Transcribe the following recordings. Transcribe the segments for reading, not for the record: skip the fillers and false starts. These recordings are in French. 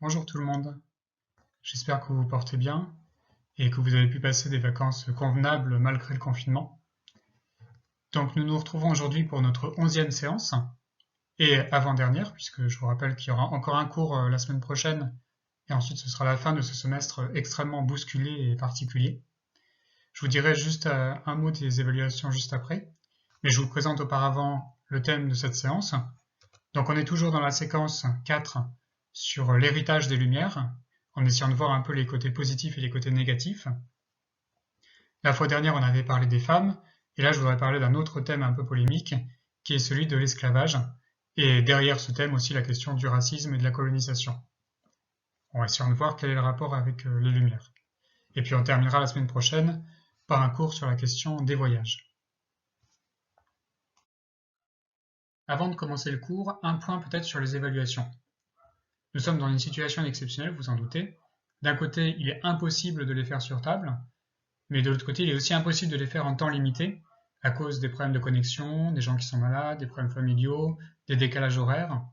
Bonjour tout le monde, j'espère que vous vous portez bien et que vous avez pu passer des vacances convenables malgré le confinement. Donc nous nous retrouvons aujourd'hui pour notre 11e séance et avant-dernière, puisque je vous rappelle qu'il y aura encore un cours la semaine prochaine et ensuite ce sera la fin de ce semestre extrêmement bousculé et particulier. Je vous dirai juste un mot des évaluations juste après, mais je vous présente auparavant le thème de cette séance. Donc on est toujours dans la séquence 4 sur l'héritage des Lumières, en essayant de voir un peu les côtés positifs et les côtés négatifs. La fois dernière, on avait parlé des femmes, et là je voudrais parler d'un autre thème un peu polémique, qui est celui de l'esclavage, et derrière ce thème aussi la question du racisme et de la colonisation. On va essayer de voir quel est le rapport avec les Lumières. Et puis on terminera la semaine prochaine par un cours sur la question des voyages. Avant de commencer le cours, un point peut-être sur les évaluations. Nous sommes dans une situation exceptionnelle, vous en doutez. D'un côté, il est impossible de les faire sur table, mais de l'autre côté, il est aussi impossible de les faire en temps limité, à cause des problèmes de connexion, des gens qui sont malades, des problèmes familiaux, des décalages horaires.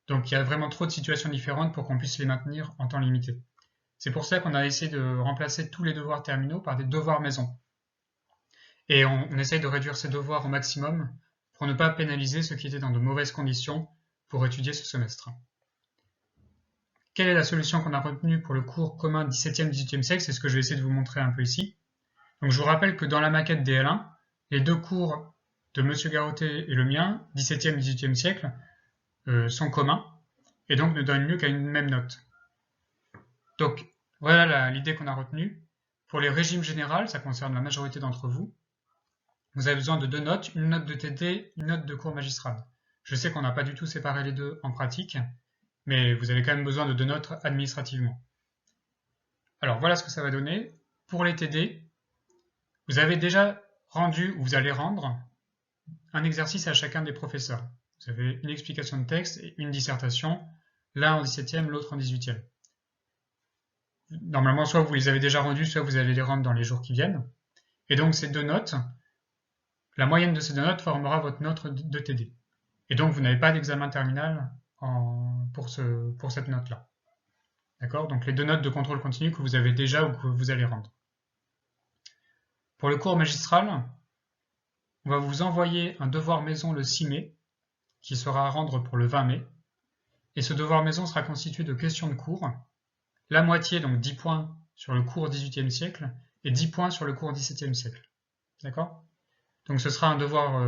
Donc il y a vraiment trop de situations différentes pour qu'on puisse les maintenir en temps limité. C'est pour ça qu'on a essayé de remplacer tous les devoirs terminaux par des devoirs maison. Et on essaye de réduire ces devoirs au maximum pour ne pas pénaliser ceux qui étaient dans de mauvaises conditions pour étudier ce semestre. Quelle est la solution qu'on a retenue pour le cours commun 17e-18e siècle? C'est ce que je vais essayer de vous montrer un peu ici. Donc je vous rappelle que dans la maquette DL1, les deux cours de M. Garotté et le mien, 17e-18e siècle, sont communs, et donc ne donnent mieux qu'à une même note. Donc voilà l'idée qu'on a retenue. Pour les régimes généraux, ça concerne la majorité d'entre vous, vous avez besoin de deux notes, une note de TD, une note de cours magistral. Je sais qu'on n'a pas du tout séparé les deux en pratique, mais vous avez quand même besoin de deux notes administrativement. Alors voilà ce que ça va donner. Pour les TD, vous avez déjà rendu, ou vous allez rendre, un exercice à chacun des professeurs. Vous avez une explication de texte et une dissertation, l'un en 17e, l'autre en 18e. Normalement, soit vous les avez déjà rendus, soit vous allez les rendre dans les jours qui viennent. Et donc ces deux notes, la moyenne de ces deux notes formera votre note de TD. Et donc vous n'avez pas d'examen terminal pour cette note-là. D'accord? Donc les deux notes de contrôle continu que vous avez déjà ou que vous allez rendre. Pour le cours magistral, on va vous envoyer un devoir maison le 6 mai, qui sera à rendre pour le 20 mai. Et ce devoir maison sera constitué de questions de cours, la moitié, donc 10 points sur le cours 18e siècle, et 10 points sur le cours 17e siècle. D'accord? Donc ce sera un devoir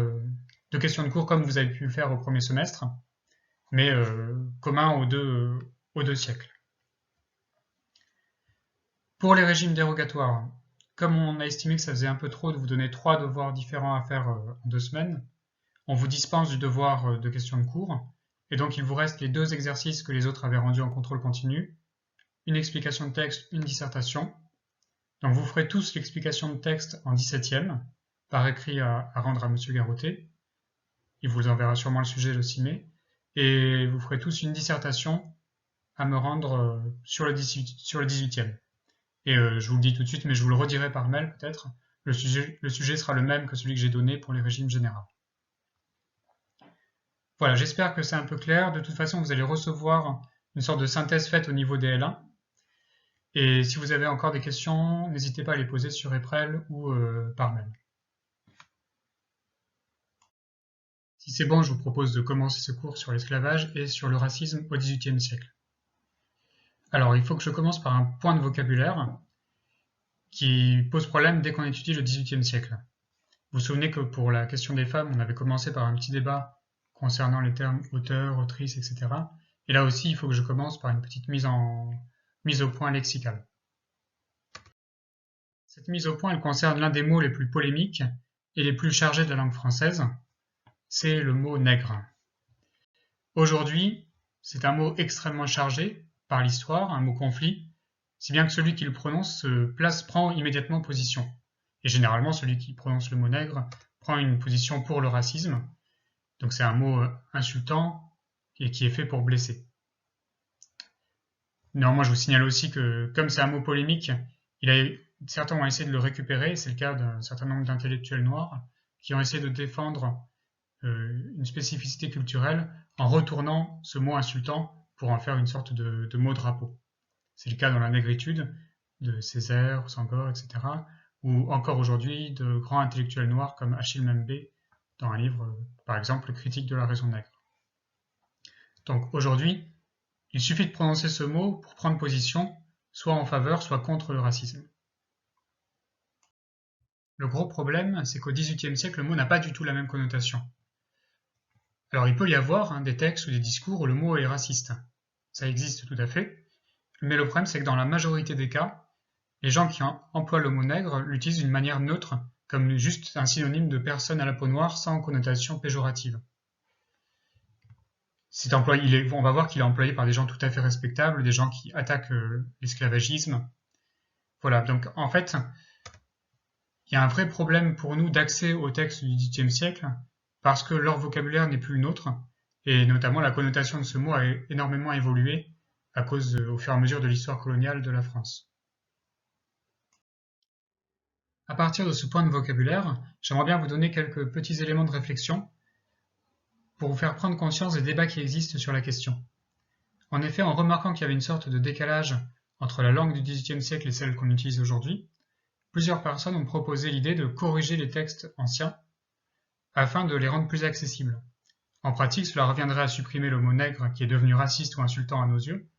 de questions de cours comme vous avez pu le faire au premier semestre, mais commun aux deux siècles. Pour les régimes dérogatoires, comme on a estimé que ça faisait un peu trop de vous donner 3 devoirs différents à faire en 2 semaines, on vous dispense du devoir de questions de cours, et donc il vous reste les 2 exercices que les autres avaient rendus en contrôle continu, une explication de texte, une dissertation. Donc vous ferez tous l'explication de texte en 17e, par écrit à rendre à M. Garotté. Il vous enverra sûrement le sujet le 6 mai. Et vous ferez tous une dissertation à me rendre sur le 18e. Et je vous le dis tout de suite, mais je vous le redirai par mail peut-être. Le sujet sera le même que celui que j'ai donné pour les régimes généraux. Voilà, j'espère que c'est un peu clair. De toute façon, vous allez recevoir une sorte de synthèse faite au niveau des L1. Et si vous avez encore des questions, n'hésitez pas à les poser sur Eprel ou par mail. Si c'est bon, je vous propose de commencer ce cours sur l'esclavage et sur le racisme au XVIIIe siècle. Alors, il faut que je commence par un point de vocabulaire qui pose problème dès qu'on étudie le XVIIIe siècle. Vous vous souvenez que pour la question des femmes, on avait commencé par un petit débat concernant les termes auteur, autrice, etc. Et là aussi, il faut que je commence par une petite mise au point lexicale. Cette mise au point, elle concerne l'un des mots les plus polémiques et les plus chargés de la langue française, c'est le mot nègre. Aujourd'hui, c'est un mot extrêmement chargé par l'histoire, un mot conflit, si bien que celui qui le prononce prend immédiatement position. Et généralement, celui qui prononce le mot nègre prend une position pour le racisme. Donc c'est un mot insultant et qui est fait pour blesser. Néanmoins, je vous signale aussi que, comme c'est un mot polémique, certains ont essayé de le récupérer, c'est le cas d'un certain nombre d'intellectuels noirs, qui ont essayé de défendre une spécificité culturelle en retournant ce mot insultant pour en faire une sorte de mot drapeau. C'est le cas dans la négritude de Césaire, Senghor, etc. ou encore aujourd'hui de grands intellectuels noirs comme Achille Mbembe dans un livre, par exemple, Critique de la raison nègre. Donc aujourd'hui, il suffit de prononcer ce mot pour prendre position, soit en faveur, soit contre le racisme. Le gros problème, c'est qu'au XVIIIe siècle, le mot n'a pas du tout la même connotation. Alors il peut y avoir des textes ou des discours où le mot est raciste. Ça existe tout à fait. Mais le problème, c'est que dans la majorité des cas, les gens qui emploient le mot nègre l'utilisent d'une manière neutre, comme juste un synonyme de personne à la peau noire sans connotation péjorative. On va voir qu'il est employé par des gens tout à fait respectables, des gens qui attaquent l'esclavagisme. Voilà, donc en fait, il y a un vrai problème pour nous d'accès aux textes du XVIIIe siècle, parce que leur vocabulaire n'est plus le nôtre, et notamment la connotation de ce mot a énormément évolué à cause, au fur et à mesure de l'histoire coloniale de la France. À partir de ce point de vocabulaire, j'aimerais bien vous donner quelques petits éléments de réflexion pour vous faire prendre conscience des débats qui existent sur la question. En effet, en remarquant qu'il y avait une sorte de décalage entre la langue du XVIIIe siècle et celle qu'on utilise aujourd'hui, plusieurs personnes ont proposé l'idée de corriger les textes anciens afin de les rendre plus accessibles. En pratique, cela reviendrait à supprimer le mot nègre qui est devenu raciste ou insultant à nos yeux,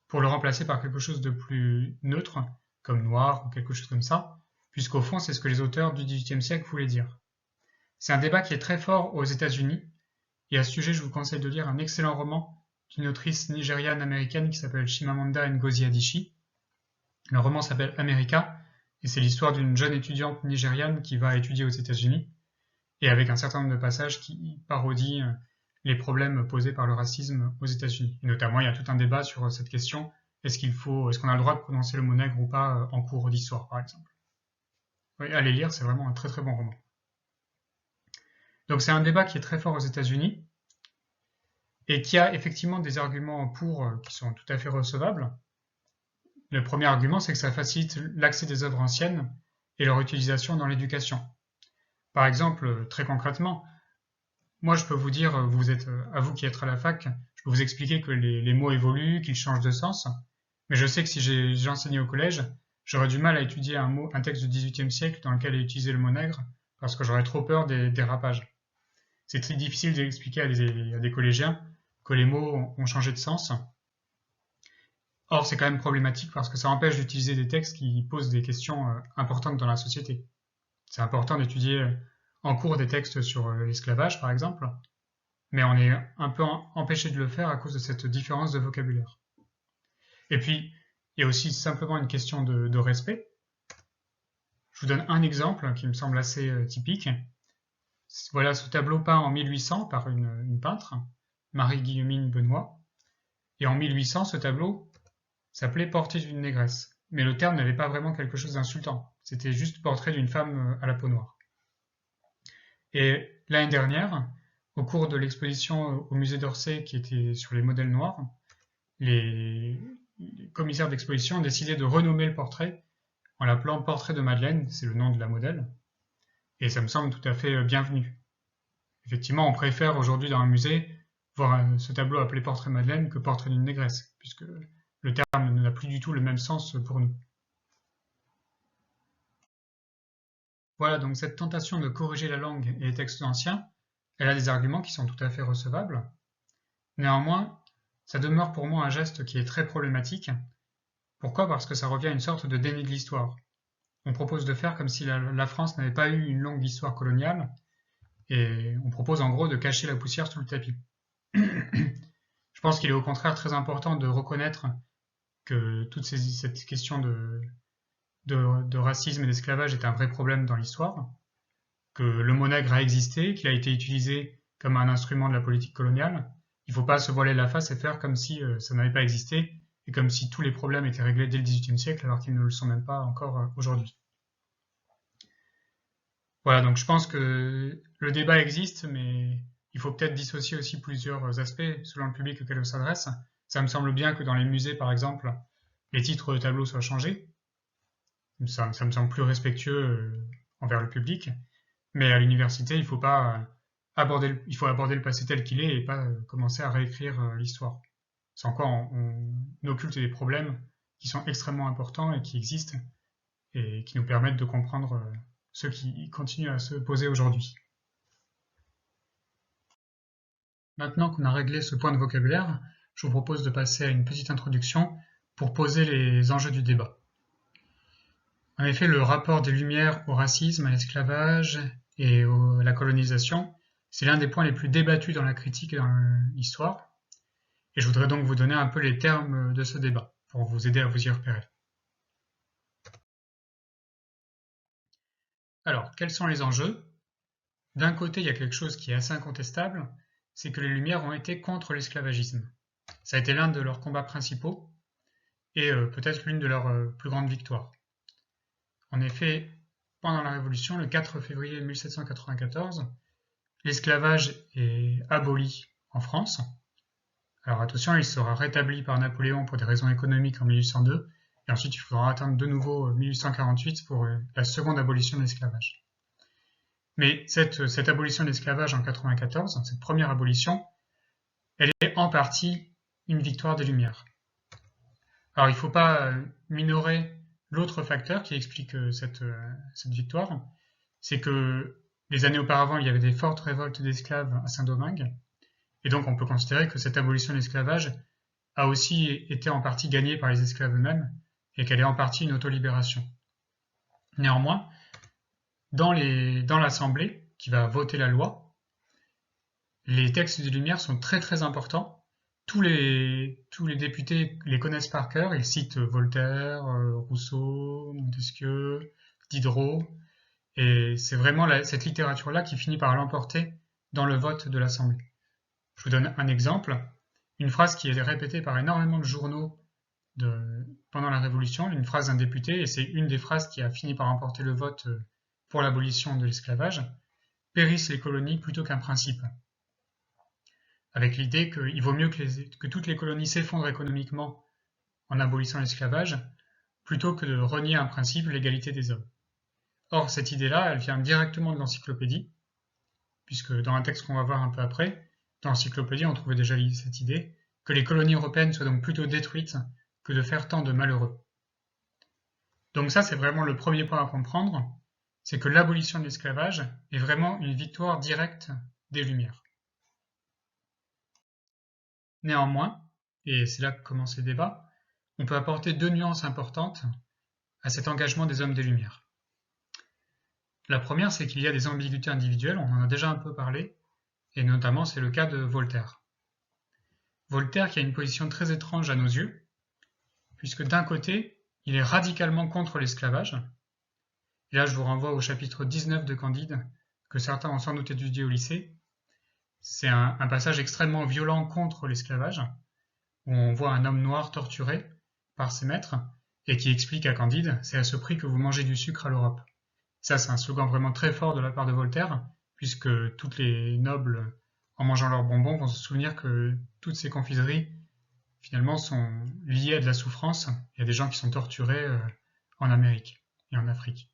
pour le remplacer par quelque chose de plus neutre, comme noir ou quelque chose comme ça, puisqu'au fond, c'est ce que les auteurs du XVIIIe siècle voulaient dire. C'est un débat qui est très fort aux États-Unis, et à ce sujet, je vous conseille de lire un excellent roman d'une autrice nigériane-américaine qui s'appelle Chimamanda Ngozi Adichie. Le roman s'appelle America, et c'est l'histoire d'une jeune étudiante nigériane qui va étudier aux États-Unis, et avec un certain nombre de passages qui parodient les problèmes posés par le racisme aux États-Unis. Et notamment, il y a tout un débat sur cette question, est-ce qu'on a le droit de prononcer le mot nègre ou pas en cours d'histoire, par exemple. Oui, allez lire, c'est vraiment un très très bon roman. Donc c'est un débat qui est très fort aux États-Unis et qui a effectivement des arguments pour qui sont tout à fait recevables. Le premier argument, c'est que ça facilite l'accès des œuvres anciennes et leur utilisation dans l'éducation. Par exemple, très concrètement, moi je peux vous dire, à vous qui êtes à la fac, je peux vous expliquer que les mots évoluent, qu'ils changent de sens, mais je sais que si j'ai enseigné au collège, j'aurais du mal à étudier un texte du XVIIIe siècle dans lequel est utilisé le mot nègre, parce que j'aurais trop peur des dérapages. C'est très difficile d'expliquer à des collégiens que les mots ont changé de sens. Or, c'est quand même problématique parce que ça empêche d'utiliser des textes qui posent des questions importantes dans la société. C'est important d'étudier en cours des textes sur l'esclavage, par exemple, mais on est un peu empêché de le faire à cause de cette différence de vocabulaire. Et puis, il y a aussi simplement une question de respect. Je vous donne un exemple qui me semble assez typique. Voilà ce tableau peint en 1800 par une peintre, Marie-Guillemine Benoît. Et en 1800, ce tableau s'appelait Portrait d'une négresse. Mais le terme n'avait pas vraiment quelque chose d'insultant. C'était juste portrait d'une femme à la peau noire. Et l'année dernière, au cours de l'exposition au musée d'Orsay qui était sur les modèles noirs, les commissaires d'exposition ont décidé de renommer le portrait en l'appelant Portrait de Madeleine, c'est le nom de la modèle, et ça me semble tout à fait bienvenu. Effectivement, on préfère aujourd'hui dans un musée voir ce tableau appelé Portrait Madeleine que Portrait d'une négresse, puisque le terme n'a plus du tout le même sens pour nous. Voilà, donc cette tentation de corriger la langue et les textes anciens, elle a des arguments qui sont tout à fait recevables. Néanmoins, ça demeure pour moi un geste qui est très problématique. Pourquoi? Parce que ça revient à une sorte de déni de l'histoire. On propose de faire comme si la France n'avait pas eu une longue histoire coloniale, et on propose en gros de cacher la poussière sous le tapis. Je pense qu'il est au contraire très important de reconnaître que cette question de racisme et d'esclavage est un vrai problème dans l'histoire, que le mot nègre a existé, qu'il a été utilisé comme un instrument de la politique coloniale. Il ne faut pas se voiler la face et faire comme si ça n'avait pas existé, et comme si tous les problèmes étaient réglés dès le XVIIIe siècle, alors qu'ils ne le sont même pas encore aujourd'hui. Voilà, donc je pense que le débat existe, mais il faut peut-être dissocier aussi plusieurs aspects selon le public auquel on s'adresse. Ça me semble bien que dans les musées, par exemple, les titres de tableaux soient changés. Ça me semble plus respectueux envers le public. Mais à l'université, il faut aborder le passé tel qu'il est et pas commencer à réécrire l'histoire. sans quoi on occulte des problèmes qui sont extrêmement importants et qui existent et qui nous permettent de comprendre ceux qui continuent à se poser aujourd'hui. Maintenant qu'on a réglé ce point de vocabulaire, je vous propose de passer à une petite introduction pour poser les enjeux du débat. En effet, le rapport des Lumières au racisme, à l'esclavage et à la colonisation, c'est l'un des points les plus débattus dans la critique et dans l'histoire. Et je voudrais donc vous donner un peu les termes de ce débat, pour vous aider à vous y repérer. Alors, quels sont les enjeux? D'un côté, il y a quelque chose qui est assez incontestable, c'est que les Lumières ont été contre l'esclavagisme. Ça a été l'un de leurs combats principaux, et peut-être l'une de leurs plus grandes victoires. En effet, pendant la Révolution, le 4 février 1794, l'esclavage est aboli en France. Alors attention, il sera rétabli par Napoléon pour des raisons économiques en 1802, et ensuite il faudra attendre de nouveau 1848 pour la seconde abolition de l'esclavage. Mais cette abolition de l'esclavage en 1994, cette première abolition, elle est en partie une victoire des Lumières. Alors il ne faut pas minorer l'autre facteur qui explique cette victoire, c'est que les années auparavant, il y avait des fortes révoltes d'esclaves à Saint-Domingue, et donc on peut considérer que cette abolition de l'esclavage a aussi été en partie gagnée par les esclaves eux-mêmes, et qu'elle est en partie une autolibération. Néanmoins, dans l'Assemblée qui va voter la loi, les textes des Lumières sont très très importants. Tous les députés les connaissent par cœur, ils citent Voltaire, Rousseau, Montesquieu, Diderot, et c'est vraiment cette littérature-là qui finit par l'emporter dans le vote de l'Assemblée. Je vous donne un exemple, une phrase qui est répétée par énormément de journaux pendant la Révolution, une phrase d'un député, et c'est une des phrases qui a fini par emporter le vote pour l'abolition de l'esclavage, « Périssent les colonies plutôt qu'un principe », avec l'idée qu'il vaut mieux que toutes les colonies s'effondrent économiquement en abolissant l'esclavage, plutôt que de renier un principe, l'égalité des hommes. Or, cette idée-là, elle vient directement de l'encyclopédie, puisque dans un texte qu'on va voir un peu après, dans l'encyclopédie, on trouvait déjà cette idée, que les colonies européennes soient donc plutôt détruites que de faire tant de malheureux. Donc ça, c'est vraiment le premier point à comprendre, c'est que l'abolition de l'esclavage est vraiment une victoire directe des Lumières. Néanmoins, et c'est là que commence les débats, on peut apporter deux nuances importantes à cet engagement des hommes des Lumières. La première, c'est qu'il y a des ambiguïtés individuelles, on en a déjà un peu parlé, et notamment c'est le cas de Voltaire. Voltaire qui a une position très étrange à nos yeux, puisque d'un côté, il est radicalement contre l'esclavage, et là je vous renvoie au chapitre 19 de Candide, que certains ont sans doute étudié au lycée. C'est un passage extrêmement violent contre l'esclavage, où on voit un homme noir torturé par ses maîtres, et qui explique à Candide « c'est à ce prix que vous mangez du sucre à l'Europe ». Ça, c'est un slogan vraiment très fort de la part de Voltaire, puisque toutes les nobles, en mangeant leurs bonbons, vont se souvenir que toutes ces confiseries, finalement, sont liées à de la souffrance. Il y a des gens qui sont torturés en Amérique et en Afrique.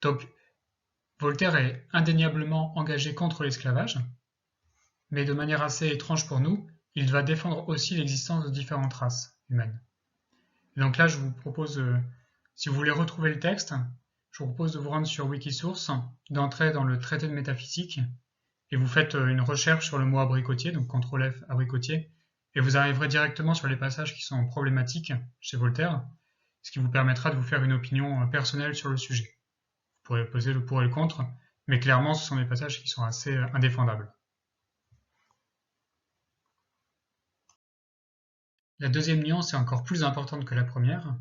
Donc, Voltaire est indéniablement engagé contre l'esclavage, mais de manière assez étrange pour nous, il va défendre aussi l'existence de différentes races humaines. Et donc là, je vous propose, si vous voulez retrouver le texte, je vous propose de vous rendre sur Wikisource, d'entrer dans le traité de métaphysique, et vous faites une recherche sur le mot abricotier, donc CTRL-F abricotier, et vous arriverez directement sur les passages qui sont problématiques chez Voltaire, ce qui vous permettra de vous faire une opinion personnelle sur le sujet. Vous pourrez peser le pour et le contre, mais clairement ce sont des passages qui sont assez indéfendables. La deuxième nuance est encore plus importante que la première,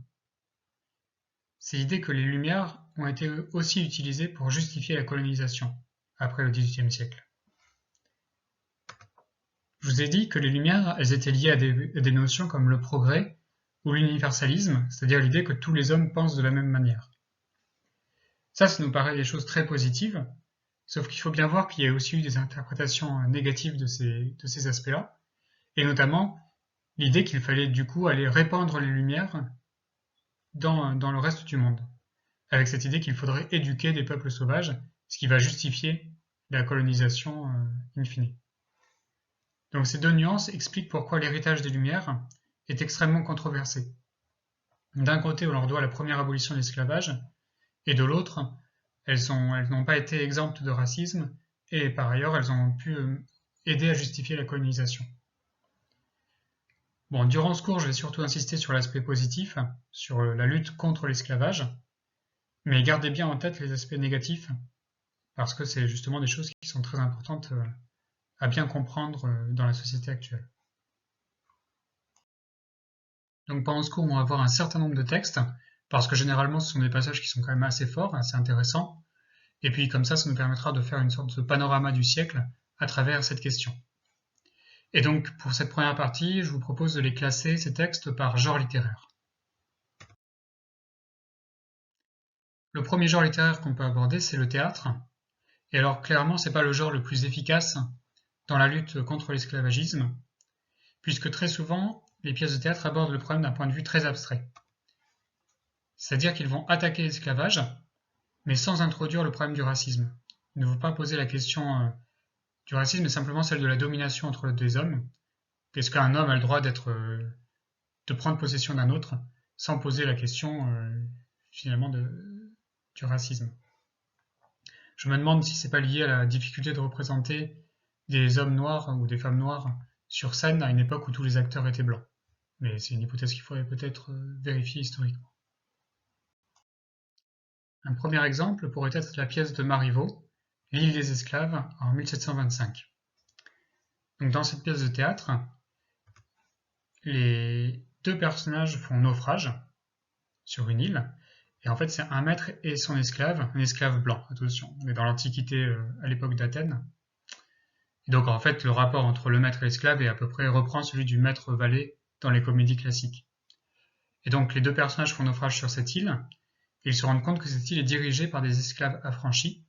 c'est l'idée que les Lumières ont été aussi utilisées pour justifier la colonisation, après le XVIIIe siècle. Je vous ai dit que les Lumières, elles étaient liées à des notions comme le progrès ou l'universalisme, c'est-à-dire l'idée que tous les hommes pensent de la même manière. Ça nous paraît des choses très positives, sauf qu'il faut bien voir qu'il y a aussi eu des interprétations négatives de ces aspects-là, et notamment l'idée qu'il fallait du coup aller répandre les Lumières dans le reste du monde, avec cette idée qu'il faudrait éduquer des peuples sauvages, ce qui va justifier la colonisation in fine. Donc ces deux nuances expliquent pourquoi l'héritage des Lumières est extrêmement controversé. D'un côté, on leur doit la première abolition de l'esclavage, et de l'autre, elles n'ont pas été exemptes de racisme, et par ailleurs, elles ont pu aider à justifier la colonisation. Bon, durant ce cours, je vais surtout insister sur l'aspect positif, sur la lutte contre l'esclavage, mais gardez bien en tête les aspects négatifs, parce que c'est justement des choses qui sont très importantes à bien comprendre dans la société actuelle. Donc pendant ce cours, on va voir un certain nombre de textes, parce que généralement ce sont des passages qui sont quand même assez forts, assez intéressants, et puis comme ça nous permettra de faire une sorte de panorama du siècle à travers cette question. Et donc pour cette première partie, je vous propose de les classer, ces textes, par genre littéraire. Le premier genre littéraire qu'on peut aborder, c'est le théâtre. Et alors clairement, c'est pas le genre le plus efficace dans la lutte contre l'esclavagisme, puisque très souvent, les pièces de théâtre abordent le problème d'un point de vue très abstrait. C'est-à-dire qu'ils vont attaquer l'esclavage, mais sans introduire le problème du racisme. Ils ne vont pas poser la question du racisme, mais simplement celle de la domination entre deux hommes. Est-ce qu'un homme a le droit de prendre possession d'un autre, sans poser la question finalement du racisme. Je me demande si c'est pas lié à la difficulté de représenter des hommes noirs ou des femmes noires sur scène à une époque où tous les acteurs étaient blancs. Mais c'est une hypothèse qu'il faudrait peut-être vérifier historiquement. Un premier exemple pourrait être la pièce de Marivaux, L'île des esclaves, en 1725. Donc dans cette pièce de théâtre, les deux personnages font naufrage sur une île, et en fait c'est un maître et son esclave, un esclave blanc, attention, on est dans l'Antiquité à l'époque d'Athènes. Et donc en fait le rapport entre le maître et l'esclave est à peu près reprend celui du maître-valet dans les comédies classiques. Et donc les deux personnages font naufrage sur cette île, et ils se rendent compte que cette île est dirigée par des esclaves affranchis,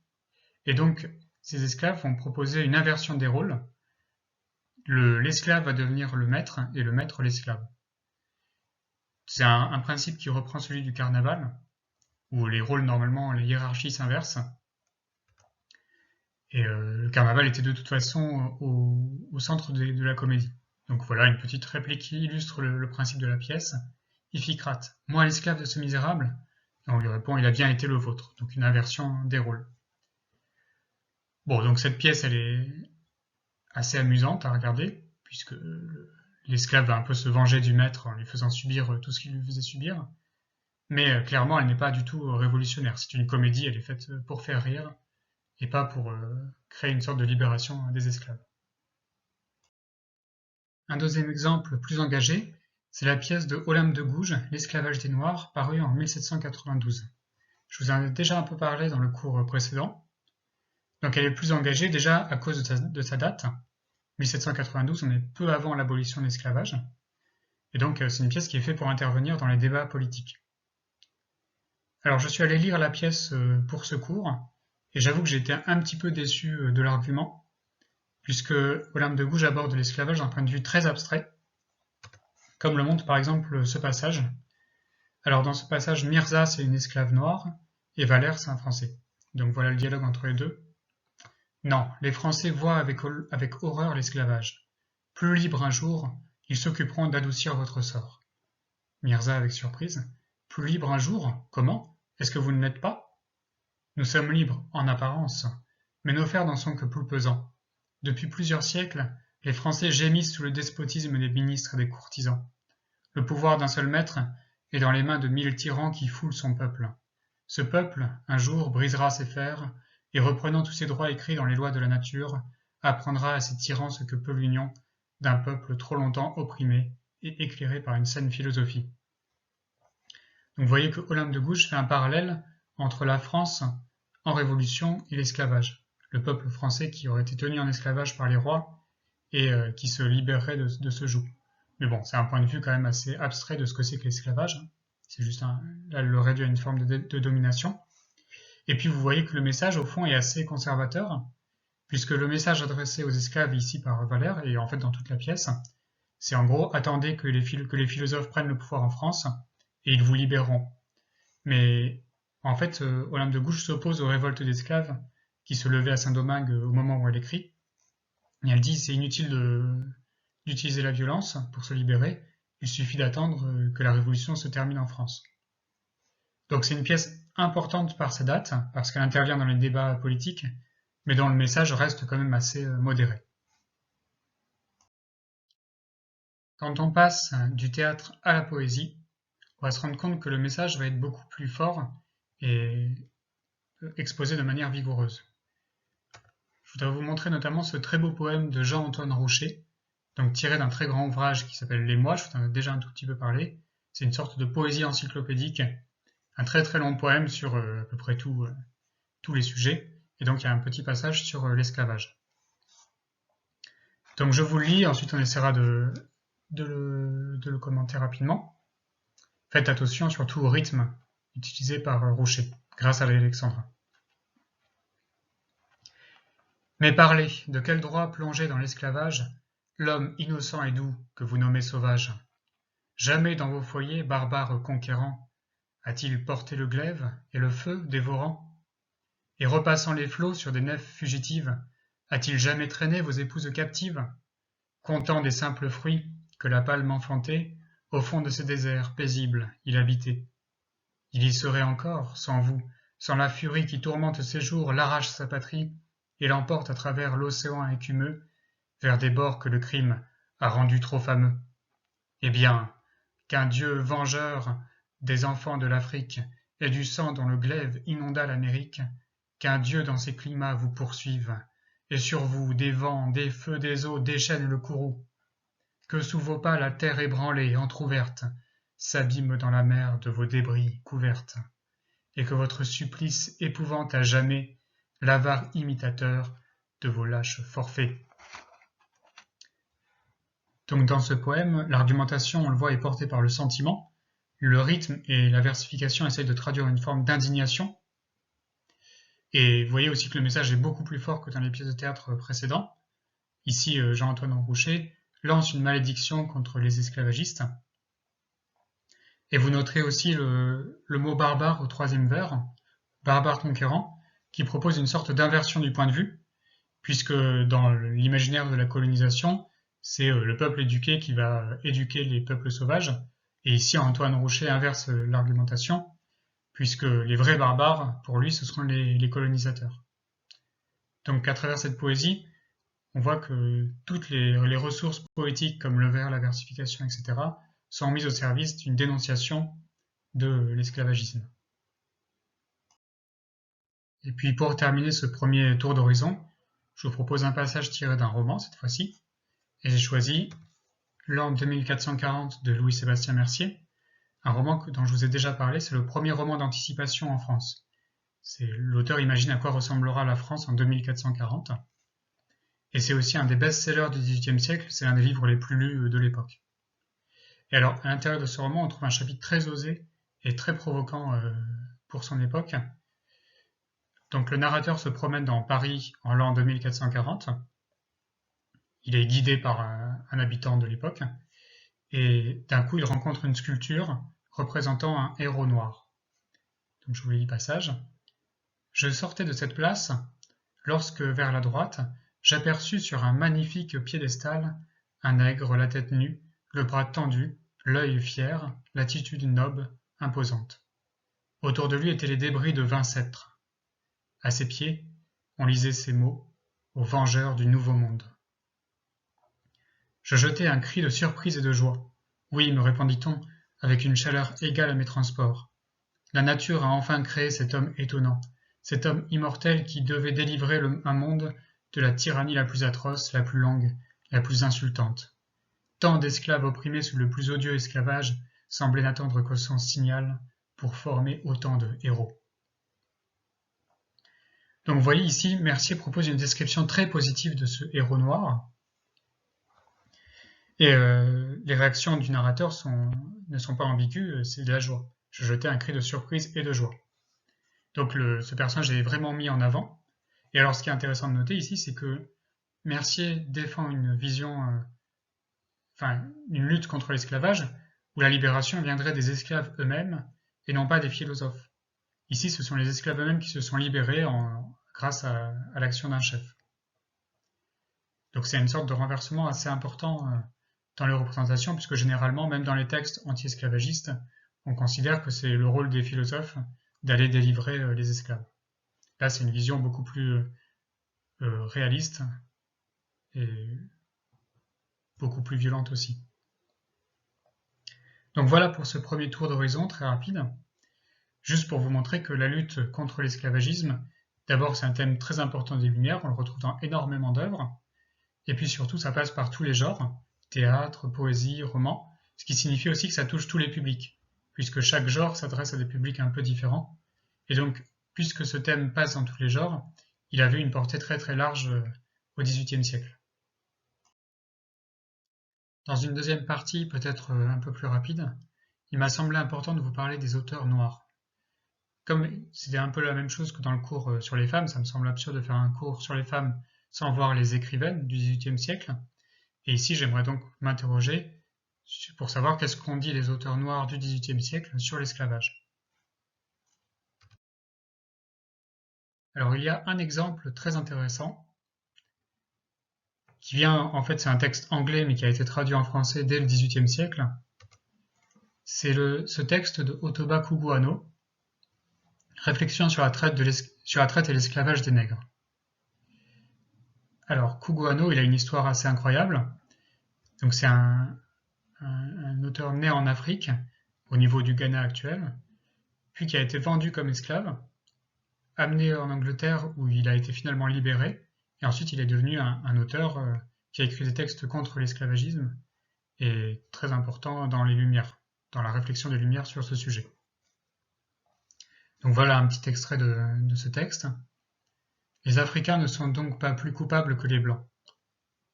et donc ces esclaves vont proposer une inversion des rôles. L'esclave va devenir le maître et le maître l'esclave. C'est un principe qui reprend celui du carnaval, où les rôles, normalement, les hiérarchies s'inversent. Et le carnaval était de toute façon au centre de la comédie. Donc voilà une petite réplique qui illustre le principe de la pièce. Iphicrate, moi l'esclave de ce misérable? Et on lui répond, il a bien été le vôtre. Donc une inversion des rôles. Bon, donc cette pièce, elle est assez amusante à regarder, puisque l'esclave va un peu se venger du maître en lui faisant subir tout ce qu'il lui faisait subir. Mais clairement, elle n'est pas du tout révolutionnaire. C'est une comédie, elle est faite pour faire rire, et pas pour créer une sorte de libération des esclaves. Un deuxième exemple plus engagé, c'est la pièce de Olympe de Gouges, L'esclavage des Noirs, parue en 1792. Je vous en ai déjà un peu parlé dans le cours précédent. Donc elle est plus engagée déjà à cause de sa date. 1792, on est peu avant l'abolition de l'esclavage. Et donc c'est une pièce qui est faite pour intervenir dans les débats politiques. Alors je suis allé lire la pièce pour ce cours, et j'avoue que j'ai été un petit peu déçu de l'argument, puisque Olympe de Gouges aborde l'esclavage d'un point de vue très abstrait, comme le montre par exemple ce passage. Alors dans ce passage, Mirza c'est une esclave noire, et Valère c'est un Français. Donc voilà le dialogue entre les deux. Non, les Français voient avec horreur l'esclavage. Plus libres un jour, ils s'occuperont d'adoucir votre sort. Mirza avec surprise. Plus libre un jour? Comment? Est-ce que vous ne l'êtes pas? Nous sommes libres, en apparence, mais nos fers n'en sont que plus pesants. Depuis plusieurs siècles, les Français gémissent sous le despotisme des ministres et des courtisans. Le pouvoir d'un seul maître est dans les mains de 1000 tyrans qui foulent son peuple. Ce peuple, un jour, brisera ses fers, et reprenant tous ses droits écrits dans les lois de la nature, apprendra à ses tyrans ce que peut l'union d'un peuple trop longtemps opprimé et éclairé par une saine philosophie. Donc vous voyez que Olympe de Gouges fait un parallèle entre la France en révolution et l'esclavage. Le peuple français qui aurait été tenu en esclavage par les rois et qui se libérerait de ce joug. Mais bon, c'est un point de vue quand même assez abstrait de ce que c'est que l'esclavage. C'est juste là, le réduit à une forme de domination. Et puis vous voyez que le message, au fond, est assez conservateur, puisque le message adressé aux esclaves ici par Valère, et en fait dans toute la pièce, c'est en gros, attendez que les philosophes prennent le pouvoir en France, et ils vous libéreront. Mais en fait, Olympe de Gouges s'oppose aux révoltes d'esclaves qui se levaient à Saint-Domingue au moment où elle écrit, Et elle dit c'est inutile d'utiliser la violence pour se libérer, il suffit d'attendre que la révolution se termine en France. Donc c'est une pièce importante par sa date, parce qu'elle intervient dans les débats politiques, mais dont le message reste quand même assez modéré. Quand on passe du théâtre à la poésie, on va se rendre compte que le message va être beaucoup plus fort et exposé de manière vigoureuse. Je voudrais vous montrer notamment ce très beau poème de Jean-Antoine Rocher, donc tiré d'un très grand ouvrage qui s'appelle Les Mois, je vous en ai déjà un tout petit peu parlé. C'est une sorte de poésie encyclopédique, un très très long poème sur à peu près tous les sujets, et donc il y a un petit passage sur l'esclavage. Donc je vous le lis, ensuite on essaiera de le commenter rapidement. Faites attention surtout au rythme utilisé par Rocher, grâce à l'Alexandrin. Mais parlez, de quel droit plonger dans l'esclavage l'homme innocent et doux que vous nommez sauvage? Jamais dans vos foyers, barbares conquérants, a-t-il porté le glaive et le feu dévorant? Et repassant les flots sur des nefs fugitives, a-t-il jamais traîné vos épouses captives? Content des simples fruits que la palme enfantait, au fond de ces déserts paisibles il habitait. Il y serait encore, sans vous, sans la furie qui tourmente ses jours, l'arrache sa patrie, et l'emporte à travers l'océan écumeux, vers des bords que le crime a rendus trop fameux. Eh bien, qu'un Dieu vengeur des enfants de l'Afrique et du sang dont le glaive inonda l'Amérique, qu'un Dieu dans ces climats vous poursuive, et sur vous des vents, des feux, des eaux déchaîne le courroux, que sous vos pas la terre ébranlée, entr'ouverte, s'abîme dans la mer de vos débris couvertes, et que votre supplice épouvante à jamais l'avare imitateur de vos lâches forfaits. Donc dans ce poème, l'argumentation, on le voit, est portée par le sentiment. Le rythme et la versification essayent de traduire une forme d'indignation. Et vous voyez aussi que le message est beaucoup plus fort que dans les pièces de théâtre précédentes. Ici, Jean-Antoine Rocher lance une malédiction contre les esclavagistes. Et vous noterez aussi le mot barbare au troisième vers, barbare conquérant, qui propose une sorte d'inversion du point de vue, puisque dans l'imaginaire de la colonisation, c'est le peuple éduqué qui va éduquer les peuples sauvages. Et ici, Antoine Rocher inverse l'argumentation, puisque les vrais barbares, pour lui, ce seront les colonisateurs. Donc à travers cette poésie, on voit que toutes les ressources poétiques comme le vers, la versification, etc., sont mises au service d'une dénonciation de l'esclavagisme. Et puis pour terminer ce premier tour d'horizon, je vous propose un passage tiré d'un roman cette fois-ci, et j'ai choisi L'an 2440 de Louis-Sébastien Mercier, un roman dont je vous ai déjà parlé, c'est le premier roman d'anticipation en France. L'auteur imagine à quoi ressemblera la France en 2440, et c'est aussi un des best-sellers du XVIIIe siècle, c'est l'un des livres les plus lus de l'époque. Et alors, à l'intérieur de ce roman, on trouve un chapitre très osé et très provoquant pour son époque. Donc le narrateur se promène dans Paris en l'an 2440. Il est guidé par un habitant de l'époque. Et d'un coup, il rencontre une sculpture représentant un héros noir. Donc je vous lis le passage. Je sortais de cette place lorsque, vers la droite, j'aperçus sur un magnifique piédestal un nègre, la tête nue, le bras tendu, l'œil fier, l'attitude noble, imposante. Autour de lui étaient les débris de 20 sceptres. À ses pieds, on lisait ces mots, aux vengeurs du nouveau monde. Je jetai un cri de surprise et de joie. Oui, me répondit-on, avec une chaleur égale à mes transports. La nature a enfin créé cet homme étonnant, cet homme immortel qui devait délivrer un monde de la tyrannie la plus atroce, la plus longue, la plus insultante. Tant d'esclaves opprimés sous le plus odieux esclavage semblaient n'attendre que son signal pour former autant de héros. Donc vous voyez ici, Mercier propose une description très positive de ce héros noir. Et les réactions du narrateur ne sont pas ambiguës, c'est de la joie. Je jetais un cri de surprise et de joie. Donc ce personnage est vraiment mis en avant. Et alors ce qui est intéressant de noter ici, c'est que Mercier défend une vision, une lutte contre l'esclavage, où la libération viendrait des esclaves eux-mêmes et non pas des philosophes. Ici, ce sont les esclaves eux-mêmes qui se sont libérés grâce à l'action d'un chef. Donc c'est une sorte de renversement assez important dans les représentations, puisque généralement, même dans les textes anti-esclavagistes, on considère que c'est le rôle des philosophes d'aller délivrer les esclaves. Là, c'est une vision beaucoup plus réaliste et beaucoup plus violente aussi. Donc voilà pour ce premier tour d'horizon très rapide. Juste pour vous montrer que la lutte contre l'esclavagisme, d'abord c'est un thème très important des Lumières, on le retrouve dans énormément d'œuvres, et puis surtout ça passe par tous les genres, théâtre, poésie, roman, ce qui signifie aussi que ça touche tous les publics, puisque chaque genre s'adresse à des publics un peu différents, et donc puisque ce thème passe dans tous les genres, il avait une portée très très large au XVIIIe siècle. Dans une deuxième partie, peut-être un peu plus rapide, il m'a semblé important de vous parler des auteurs noirs. Comme c'était un peu la même chose que dans le cours sur les femmes, ça me semble absurde de faire un cours sur les femmes sans voir les écrivaines du XVIIIe siècle. Et ici, j'aimerais donc m'interroger pour savoir qu'est-ce qu'ont dit les auteurs noirs du XVIIIe siècle sur l'esclavage. Alors, il y a un exemple très intéressant qui vient, en fait, c'est un texte anglais mais qui a été traduit en français dès le XVIIIe siècle. C'est ce texte de Ottobah Cugoano, Réflexion sur la traite et l'esclavage des nègres. Alors, Cugoano, il a une histoire assez incroyable. Donc, c'est un auteur né en Afrique, au niveau du Ghana actuel, puis qui a été vendu comme esclave, amené en Angleterre où il a été finalement libéré, et ensuite il est devenu un auteur qui a écrit des textes contre l'esclavagisme, et très important dans les Lumières, dans la réflexion des Lumières sur ce sujet. Donc voilà un petit extrait de ce texte. Les Africains ne sont donc pas plus coupables que les Blancs.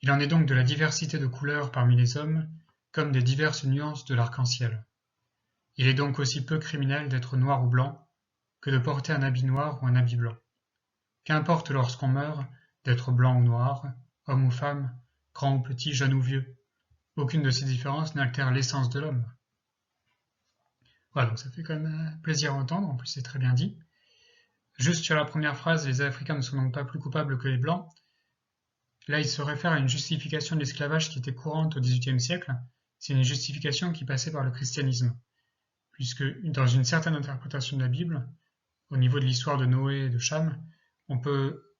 Il en est donc de la diversité de couleurs parmi les hommes, comme des diverses nuances de l'arc-en-ciel. Il est donc aussi peu criminel d'être noir ou blanc que de porter un habit noir ou un habit blanc. Qu'importe lorsqu'on meurt d'être blanc ou noir, homme ou femme, grand ou petit, jeune ou vieux. Aucune de ces différences n'altère l'essence de l'homme. Voilà, donc ça fait quand même plaisir à entendre, en plus c'est très bien dit. Juste sur la première phrase, les Africains ne sont donc pas plus coupables que les Blancs. Là, il se réfère à une justification de l'esclavage qui était courante au XVIIIe siècle. C'est une justification qui passait par le christianisme, puisque dans une certaine interprétation de la Bible, au niveau de l'histoire de Noé et de Cham, on peut,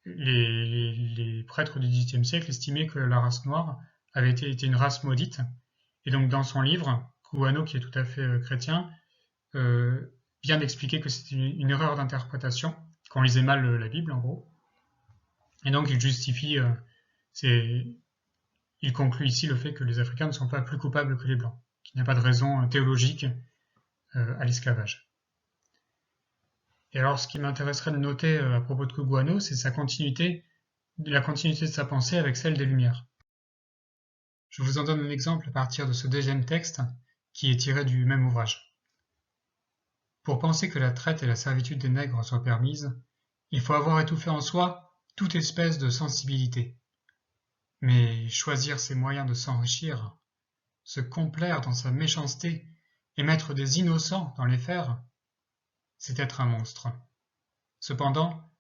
les prêtres du XVIIIe siècle estimaient que la race noire avait été une race maudite. Et donc dans son livre, Cugoano, qui est tout à fait chrétien, vient d'expliquer que c'était une erreur d'interprétation, qu'on lisait mal la Bible en gros. Et donc il justifie, il conclut ici le fait que les Africains ne sont pas plus coupables que les Blancs, qu'il n'y a pas de raison théologique à l'esclavage. Et alors ce qui m'intéresserait de noter à propos de Cugoano, c'est la continuité de sa pensée avec celle des Lumières. Je vous en donne un exemple à partir de ce deuxième texte qui est tiré du même ouvrage. Pour penser que la traite et la servitude des nègres soient permises, il faut avoir étouffé en soi toute espèce de sensibilité. Mais choisir ses moyens de s'enrichir, se complaire dans sa méchanceté et mettre des innocents dans les fers, c'est être un monstre. Cependant,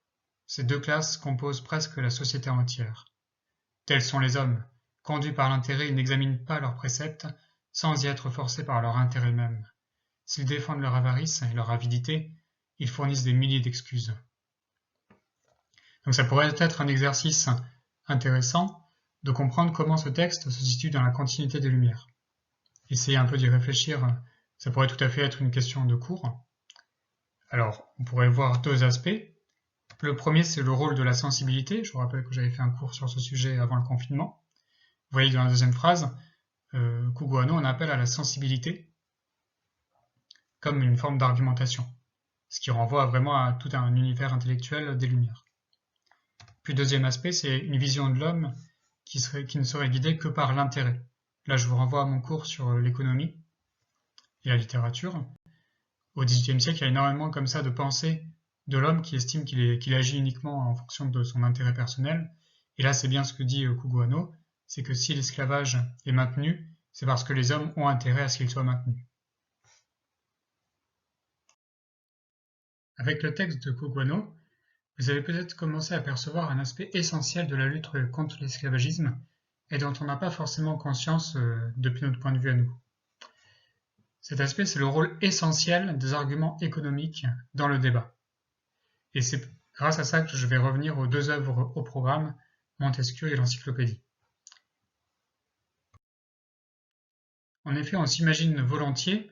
ces deux classes composent presque la société entière. Tels sont les hommes, conduits par l'intérêt, ils n'examinent pas leurs préceptes sans y être forcés par leur intérêt même. S'ils défendent leur avarice et leur avidité, ils fournissent des milliers d'excuses. Donc ça pourrait être un exercice intéressant de comprendre comment ce texte se situe dans la continuité des Lumières. Essayer un peu d'y réfléchir, ça pourrait tout à fait être une question de cours. Alors, on pourrait voir deux aspects. Le premier, c'est le rôle de la sensibilité. Je vous rappelle que j'avais fait un cours sur ce sujet avant le confinement. Vous voyez que dans la deuxième phrase, Cugoano en appelle à la sensibilité comme une forme d'argumentation, ce qui renvoie vraiment à tout un univers intellectuel des Lumières. Puis deuxième aspect, c'est une vision de l'homme qui ne serait guidée que par l'intérêt. Là, je vous renvoie à mon cours sur l'économie et la littérature. Au XVIIIe siècle, il y a énormément comme ça de pensées de l'homme qui estime qu'il agit uniquement en fonction de son intérêt personnel. Et là, c'est bien ce que dit Cugoano, c'est que si l'esclavage est maintenu, c'est parce que les hommes ont intérêt à ce qu'il soit maintenu. Avec le texte de Cugoano, Vous avez peut-être commencé à percevoir un aspect essentiel de la lutte contre l'esclavagisme et dont on n'a pas forcément conscience depuis notre point de vue à nous. Cet aspect, c'est le rôle essentiel des arguments économiques dans le débat. Et c'est grâce à ça que je vais revenir aux deux œuvres au programme, Montesquieu et l'Encyclopédie. En effet, on s'imagine volontiers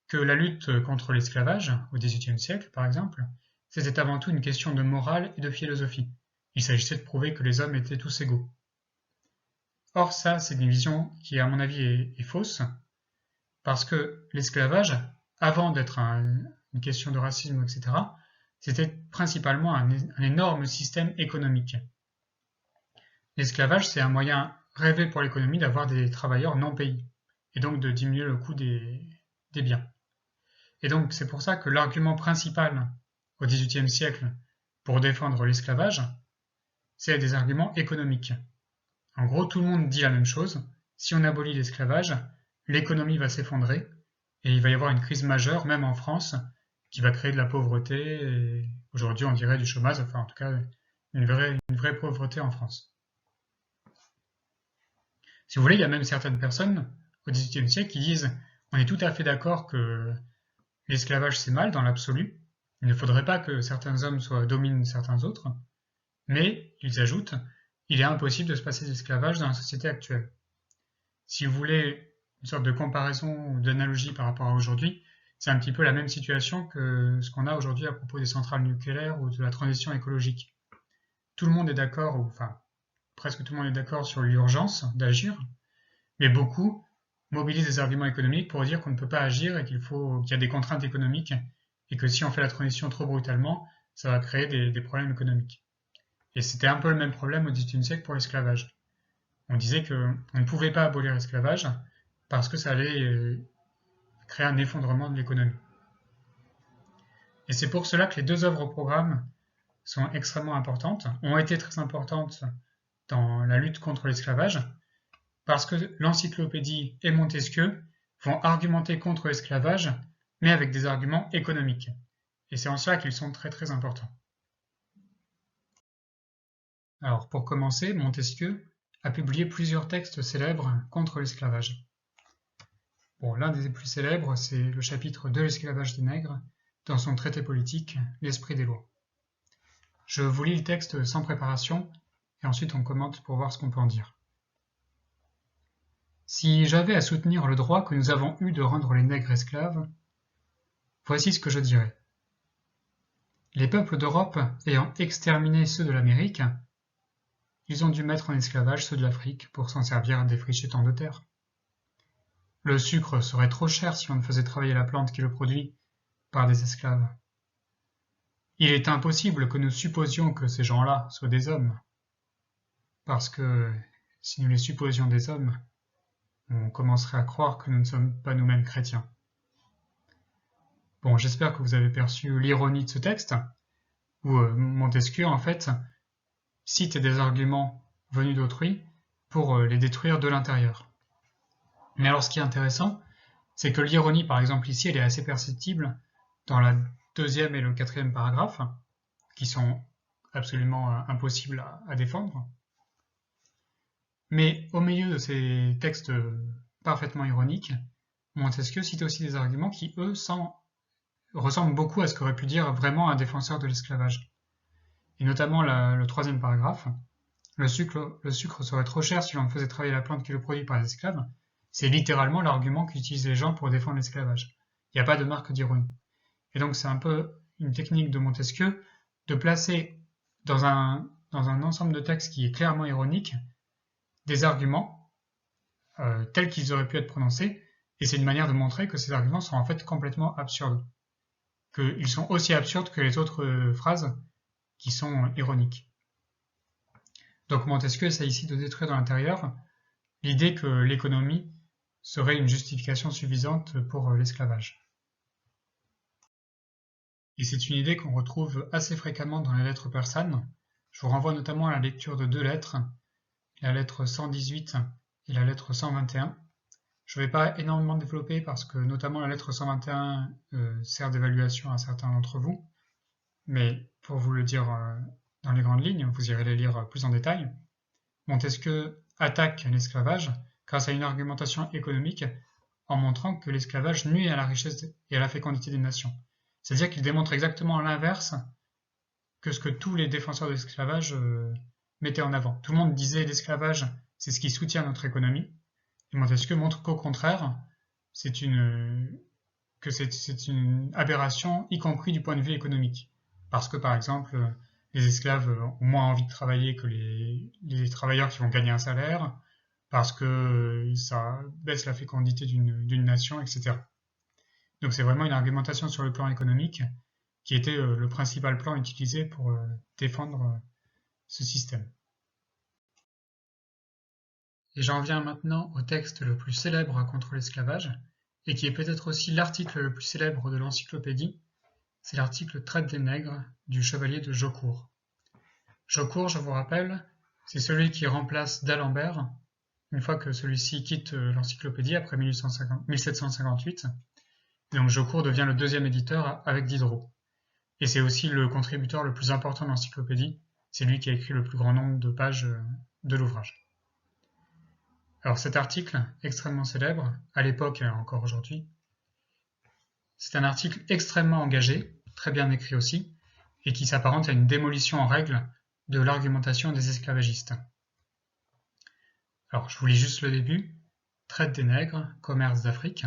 que la lutte contre l'esclavage, au XVIIIe siècle par exemple, c'était avant tout une question de morale et de philosophie. Il s'agissait de prouver que les hommes étaient tous égaux. Or ça, c'est une vision qui, à mon avis, est fausse, parce que l'esclavage, avant d'être une question de racisme, etc., c'était principalement un énorme système économique. L'esclavage, c'est un moyen rêvé pour l'économie d'avoir des travailleurs non payés, et donc de diminuer le coût des biens. Et donc c'est pour ça que l'argument principal au XVIIIe siècle pour défendre l'esclavage, c'est des arguments économiques. En gros, tout le monde dit la même chose. Si on abolit l'esclavage, l'économie va s'effondrer et il va y avoir une crise majeure, même en France, qui va créer de la pauvreté et aujourd'hui on dirait du chômage, enfin en tout cas une vraie pauvreté en France. Si vous voulez, il y a même certaines personnes au XVIIIe siècle qui disent on est tout à fait d'accord que l'esclavage c'est mal dans l'absolu, il ne faudrait pas que certains hommes dominent certains autres, mais ils ajoutent il est impossible de se passer d'esclavage dans la société actuelle. Si vous voulez une sorte de comparaison ou d'analogie par rapport à aujourd'hui, c'est un petit peu la même situation que ce qu'on a aujourd'hui à propos des centrales nucléaires ou de la transition écologique. Tout le monde est d'accord, enfin presque tout le monde est d'accord sur l'urgence d'agir, mais beaucoup mobilisent des arguments économiques pour dire qu'on ne peut pas agir et qu'il y a des contraintes économiques et que si on fait la transition trop brutalement, ça va créer des problèmes économiques. Et c'était un peu le même problème au XVIIIe siècle pour l'esclavage. On disait qu'on ne pouvait pas abolir l'esclavage parce que ça allait créer un effondrement de l'économie. Et c'est pour cela que les deux œuvres au programme sont extrêmement importantes, ont été très importantes dans la lutte contre l'esclavage, parce que l'Encyclopédie et Montesquieu vont argumenter contre l'esclavage, mais avec des arguments économiques. Et c'est en cela qu'ils sont très très importants. Alors pour commencer, Montesquieu a publié plusieurs textes célèbres contre l'esclavage. Bon, l'un des plus célèbres, c'est le chapitre de l'esclavage des nègres, dans son traité politique, l'esprit des lois. Je vous lis le texte sans préparation, et ensuite on commente pour voir ce qu'on peut en dire. Si j'avais à soutenir le droit que nous avons eu de rendre les nègres esclaves, voici ce que je dirais. Les peuples d'Europe ayant exterminé ceux de l'Amérique, ils ont dû mettre en esclavage ceux de l'Afrique pour s'en servir à défricher tant de terres. Le sucre serait trop cher si on ne faisait travailler la plante qui le produit par des esclaves. Il est impossible que nous supposions que ces gens-là soient des hommes, parce que si nous les supposions des hommes, on commencerait à croire que nous ne sommes pas nous-mêmes chrétiens. Bon, j'espère que vous avez perçu l'ironie de ce texte, où Montesquieu, en fait, cite des arguments venus d'autrui pour les détruire de l'intérieur. Mais alors ce qui est intéressant, c'est que l'ironie, par exemple ici, elle est assez perceptible dans la deuxième et le quatrième paragraphe, qui sont absolument impossibles à défendre. Mais au milieu de ces textes parfaitement ironiques, Montesquieu cite aussi des arguments qui, eux, ressemblent beaucoup à ce qu'aurait pu dire vraiment un défenseur de l'esclavage. Et notamment le troisième paragraphe, le sucre serait trop cher si l'on faisait travailler la plante qui le produit par les esclaves, c'est littéralement l'argument qu'utilisent les gens pour défendre l'esclavage. Il n'y a pas de marque d'ironie. Et donc c'est un peu une technique de Montesquieu de placer dans un ensemble de textes qui est clairement ironique des arguments tels qu'ils auraient pu être prononcés, et c'est une manière de montrer que ces arguments sont en fait complètement absurdes, qu'ils sont aussi absurdes que les autres phrases qui sont ironiques. Donc Montesquieu essaie ici de détruire de l'intérieur l'idée que l'économie serait une justification suffisante pour l'esclavage. Et c'est une idée qu'on retrouve assez fréquemment dans les lettres persanes. Je vous renvoie notamment à la lecture de deux lettres, la lettre 118 et la lettre 121. Je ne vais pas énormément développer parce que notamment la lettre 121 sert d'évaluation à certains d'entre vous, mais pour vous le dire dans les grandes lignes, vous irez les lire plus en détail, Montesquieu attaque l'esclavage grâce à une argumentation économique en montrant que l'esclavage nuit à la richesse et à la fécondité des nations. C'est-à-dire qu'il démontre exactement l'inverse que ce que tous les défenseurs de l'esclavage mettaient en avant. Tout le monde disait l'esclavage, c'est ce qui soutient notre économie, et Montesquieu montre qu'au contraire, c'est une aberration, y compris du point de vue économique. Parce que, par exemple, les esclaves ont moins envie de travailler que les travailleurs qui vont gagner un salaire, parce que ça baisse la fécondité d'une nation, etc. Donc c'est vraiment une argumentation sur le plan économique qui était le principal plan utilisé pour défendre ce système. Et j'en viens maintenant au texte le plus célèbre contre l'esclavage, et qui est peut-être aussi l'article le plus célèbre de l'encyclopédie, c'est l'article Traite des nègres du chevalier de Jaucourt. Jaucourt, je vous rappelle, c'est celui qui remplace d'Alembert, une fois que celui-ci quitte l'encyclopédie après 1758. Et donc Jaucourt devient le deuxième éditeur avec Diderot. Et c'est aussi le contributeur le plus important de l'encyclopédie, c'est lui qui a écrit le plus grand nombre de pages de l'ouvrage. Alors cet article, extrêmement célèbre, à l'époque et encore aujourd'hui, c'est un article extrêmement engagé, très bien écrit aussi, et qui s'apparente à une démolition en règle de l'argumentation des esclavagistes. Alors je vous lis juste le début. Traite des nègres, commerce d'Afrique.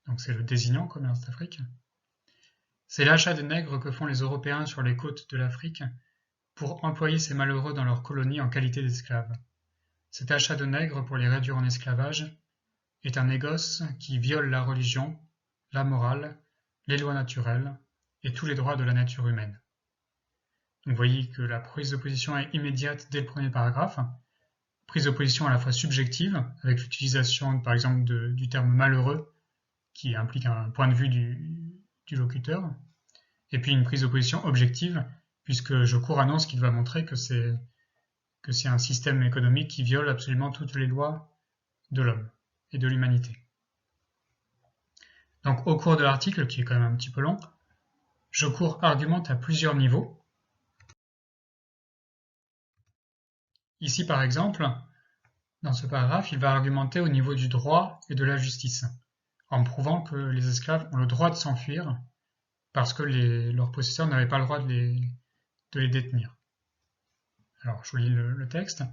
Donc c'est le désignant, commerce d'Afrique. C'est l'achat des nègres que font les Européens sur les côtes de l'Afrique pour employer ces malheureux dans leurs colonies en qualité d'esclaves. Cet achat de nègres pour les réduire en esclavage est un négoce qui viole la religion, la morale, les lois naturelles et tous les droits de la nature humaine. Donc vous voyez que la prise de position est immédiate dès le premier paragraphe, prise de position à la fois subjective, avec l'utilisation par exemple du terme malheureux, qui implique un point de vue du locuteur, et puis une prise de position objective, puisque Jaucourt annonce qu'il va montrer que c'est un système économique qui viole absolument toutes les lois de l'homme et de l'humanité. Donc au cours de l'article, qui est quand même un petit peu long, Jaucourt argumente à plusieurs niveaux. Ici par exemple, dans ce paragraphe, il va argumenter au niveau du droit et de la justice, en prouvant que les esclaves ont le droit de s'enfuir parce que leurs possesseurs n'avaient pas le droit de les détenir. Alors je vous lis le texte.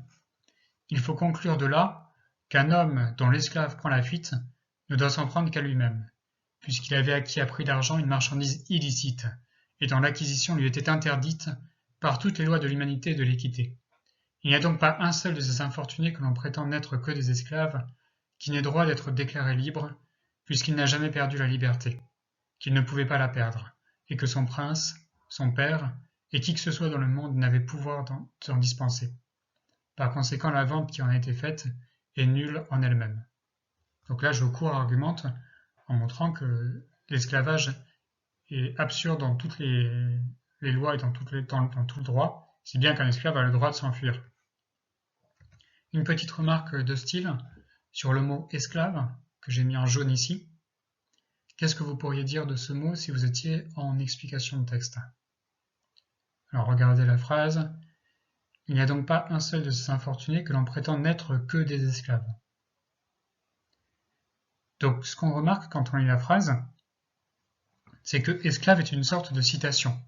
Il faut conclure de là qu'un homme dont l'esclave prend la fuite ne doit s'en prendre qu'à lui-même, puisqu'il avait acquis à prix d'argent une marchandise illicite, et dont l'acquisition lui était interdite par toutes les lois de l'humanité et de l'équité. Il n'y a donc pas un seul de ces infortunés que l'on prétend n'être que des esclaves qui n'ait droit d'être déclaré libre, puisqu'il n'a jamais perdu la liberté, qu'il ne pouvait pas la perdre, et que son prince, son père, et qui que ce soit dans le monde n'avait pouvoir d'en dispenser. Par conséquent, la vente qui en a été faite est nulle en elle-même. Donc là, Jaucourt argumente en montrant que l'esclavage est absurde dans toutes les lois et dans tout le droit, si bien qu'un esclave a le droit de s'enfuir. Une petite remarque de style sur le mot esclave, que j'ai mis en jaune ici. Qu'est-ce que vous pourriez dire de ce mot si vous étiez en explication de texte? Alors regardez la phrase. Il n'y a donc pas un seul de ces infortunés que l'on prétend n'être que des esclaves. Donc ce qu'on remarque quand on lit la phrase, c'est que esclave est une sorte de citation.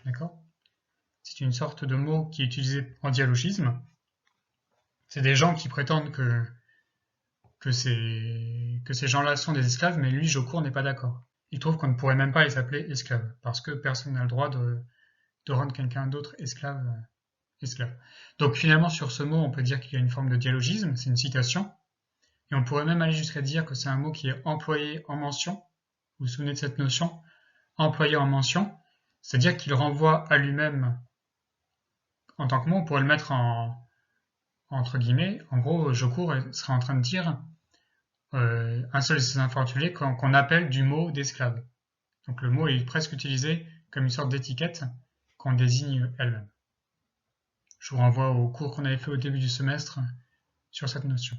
D'accord? C'est une sorte de mot qui est utilisé en dialogisme. C'est des gens qui prétendent que ces gens-là sont des esclaves, mais lui, Jaucourt, n'est pas d'accord. Il trouve qu'on ne pourrait même pas les appeler esclaves, parce que personne n'a le droit de rendre quelqu'un d'autre esclave. Donc finalement, sur ce mot, on peut dire qu'il y a une forme de dialogisme, c'est une citation, et on pourrait même aller jusqu'à dire que c'est un mot qui est employé en mention. Vous vous souvenez de cette notion? Employé en mention, c'est-à-dire qu'il renvoie à lui-même en tant que mot, on pourrait le mettre entre guillemets. En gros, Jaucourt serait en train de dire un seul de ces infortunés qu'on appelle du mot d'esclave. Donc le mot est presque utilisé comme une sorte d'étiquette qu'on désigne elle-même. Je vous renvoie au cours qu'on avait fait au début du semestre sur cette notion.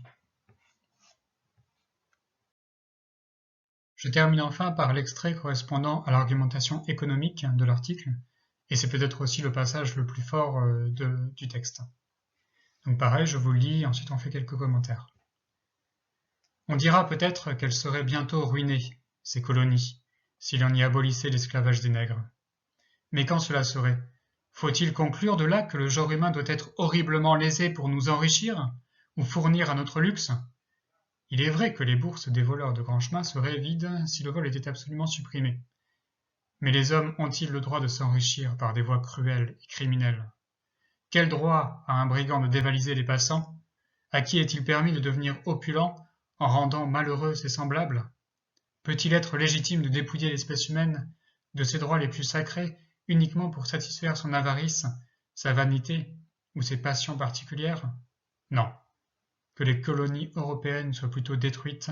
Je termine enfin par l'extrait correspondant à l'argumentation économique de l'article, et c'est peut-être aussi le passage le plus fort du texte. Donc pareil, je vous le lis, ensuite on fait quelques commentaires. On dira peut-être qu'elles seraient bientôt ruinées, ces colonies, si l'on y abolissait l'esclavage des nègres. Mais quand cela serait, faut-il conclure de là que le genre humain doit être horriblement lésé pour nous enrichir, ou fournir à notre luxe? Il est vrai que les bourses des voleurs de grand chemin seraient vides si le vol était absolument supprimé. Mais les hommes ont-ils le droit de s'enrichir par des voies cruelles et criminelles? Quel droit a un brigand de dévaliser les passants? À qui est-il permis de devenir opulent en rendant malheureux ses semblables? Peut-il être légitime de dépouiller l'espèce humaine de ses droits les plus sacrés uniquement pour satisfaire son avarice, sa vanité ou ses passions particulières? Non. Que les colonies européennes soient plutôt détruites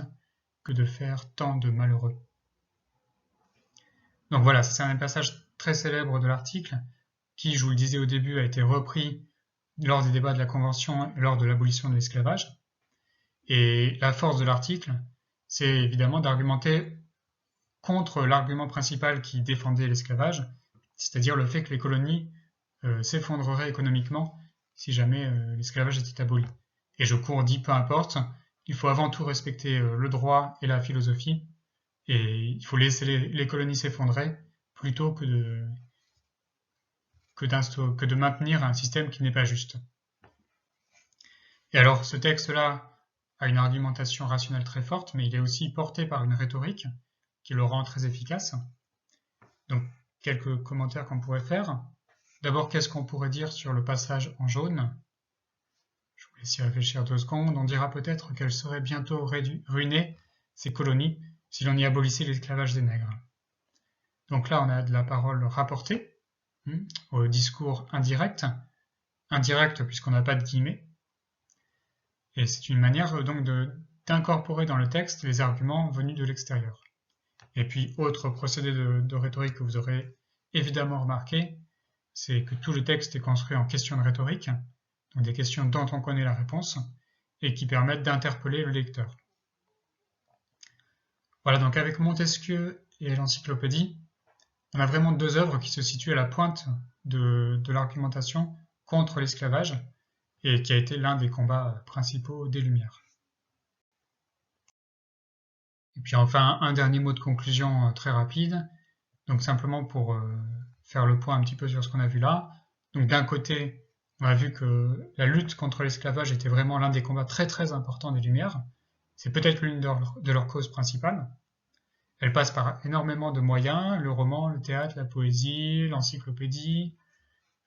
que de faire tant de malheureux. Donc voilà, c'est un passage très célèbre de l'article qui, je vous le disais au début, a été repris lors des débats de la Convention et lors de l'abolition de l'esclavage. Et la force de l'article, c'est évidemment d'argumenter contre l'argument principal qui défendait l'esclavage, c'est-à-dire le fait que les colonies s'effondreraient économiquement si jamais l'esclavage était aboli. Et je courdis, peu importe, il faut avant tout respecter le droit et la philosophie, et il faut laisser les colonies s'effondrer plutôt que de maintenir un système qui n'est pas juste. Et alors, ce texte-là a une argumentation rationnelle très forte, mais il est aussi porté par une rhétorique qui le rend très efficace. Donc, quelques commentaires qu'on pourrait faire. D'abord, qu'est-ce qu'on pourrait dire sur le passage en jaune? Je vous laisse y réfléchir 2 secondes. On dira peut-être qu'elles seraient bientôt ruinées, ces colonies, si l'on y abolissait l'esclavage des nègres. Donc là, on a de la parole rapportée, au discours indirect puisqu'on n'a pas de guillemets. Et c'est une manière donc d'incorporer dans le texte les arguments venus de l'extérieur. Et puis, autre procédé de rhétorique que vous aurez évidemment remarqué, c'est que tout le texte est construit en questions de rhétorique, donc des questions dont on connaît la réponse, et qui permettent d'interpeller le lecteur. Voilà, donc avec Montesquieu et l'Encyclopédie, on a vraiment 2 œuvres qui se situent à la pointe de l'argumentation contre l'esclavage, et qui a été l'un des combats principaux des Lumières. Et puis enfin, un dernier mot de conclusion très rapide, donc simplement pour faire le point un petit peu sur ce qu'on a vu là. Donc d'un côté, on a vu que la lutte contre l'esclavage était vraiment l'un des combats très très importants des Lumières. C'est peut-être l'une de leurs causes principales. Elle passe par énormément de moyens, le roman, le théâtre, la poésie, l'encyclopédie,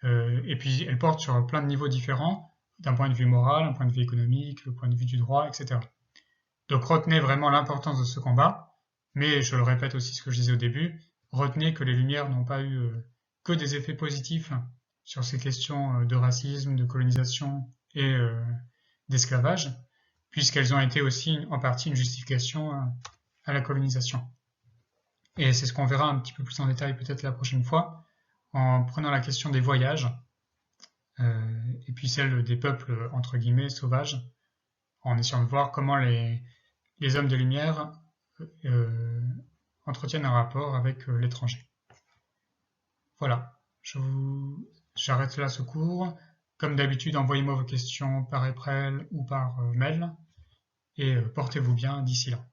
et puis elle porte sur plein de niveaux différents, d'un point de vue moral, un point de vue économique, le point de vue du droit, etc. Donc retenez vraiment l'importance de ce combat, mais je le répète aussi ce que je disais au début, retenez que les Lumières n'ont pas eu que des effets positifs sur ces questions de racisme, de colonisation et d'esclavage, puisqu'elles ont été aussi en partie une justification à la colonisation. Et c'est ce qu'on verra un petit peu plus en détail peut-être la prochaine fois, en prenant la question des voyages, et puis celle des peuples entre guillemets sauvages, en essayant de voir comment les hommes de lumière entretiennent un rapport avec l'étranger. Voilà, j'arrête là ce cours. Comme d'habitude, envoyez-moi vos questions par email ou par mail, et portez-vous bien d'ici là.